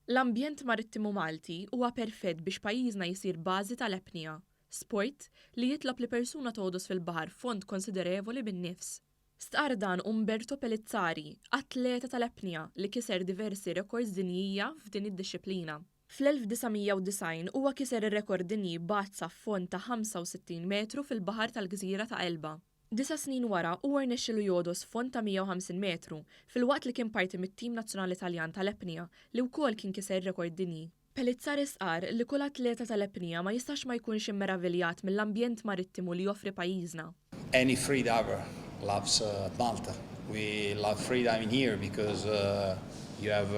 L-ambjent marittimu Malti huwa perfett biex pajjiżna jsir bażi tal-apnea, sport li jitlob li persuna tgħodos fil-baħar fond konsiderevoli bin-nifs. Stqar dan Umberto Pelizzari, atleta tal-apnea li kiser diversi rekords dinjija f'din id-disciplina. Fl-1990 huwa kiser ir-rekord dinji bazza f'fond ta' 65 metru fil-baħar tal-Gżira ta' Elba. 9 snin wara huwa rnexxielu jogħdos fond ta' 150 metru filwaqt li kien parti mit-tim nazzjonali Taljan tal-apnea li wkoll kien kiser rekord dinji. Pelizzari sqar li kull atleta tal-apnea ma jistax ma jkunx immeraviljat mill-ambjent marittimu li joffri pajjiżna. Any freediver loves Malta. We love freediving here because you have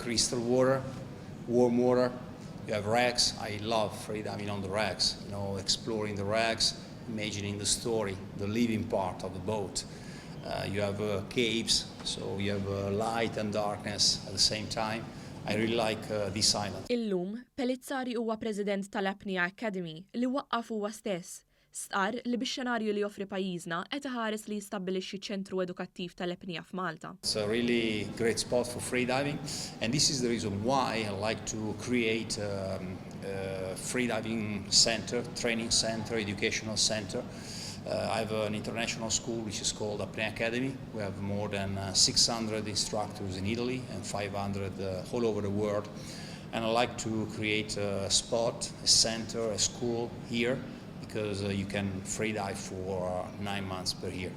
crystal water, warm water, you have wrecks. I love freediving on the wrecks, exploring the wrecks, imagining the story, the living part of the boat. You have caves, so you have light and darkness at the same time. I really like this island. Illum, Pelizzari huwa President tal-Apnea Academy li waqqaf huwa stess. Stqar li bix-xenarju li joffri pajjiżna qed iħares li jistabbilixxi ċentru edukattiv tal-apnea f'Malta. It's a really great spot for freediving, and this is the reason why I like to create a freediving center, training center, educational center. I have an international school which is called Apnea Academy. We have more than 600 instructors in Italy and 500 all over the world. And I like to create a spot, a center, a school here because you can freedive for 9 months per year.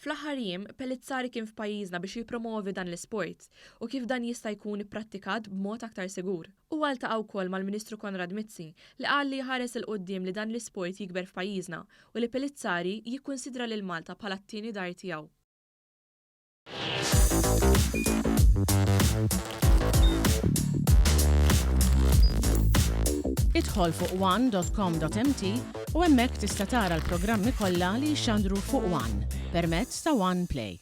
Fl-aħħar jiem, Pelizzari kien f'pajjiżna biex jippromovi dan l-isport u kif dan jista' jkun ipprattikat b'mod aktar sigur. U ltaqa' wkoll mal-Ministru Konrad Mizzi li qal li jħares il qudiem li dan l-isport jikber f'pajjiżna u li Pelizzari jikkunsidra lil Malta bħala t-tieni dar tiegħu. Idħol fuq one.com.mt u hemmhekk tista' tara l-programmi kollha li jxandru fuq One permezz ta' One Play.